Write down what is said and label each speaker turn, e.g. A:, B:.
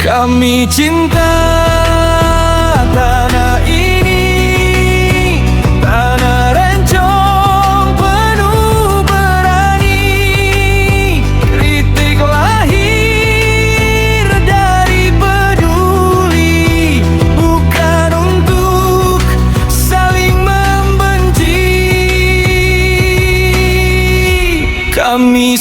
A: Kami cinta tanah ini, tanah rencong penuh berani. Kritik lahir dari peduli, bukan untuk saling membenci. Kami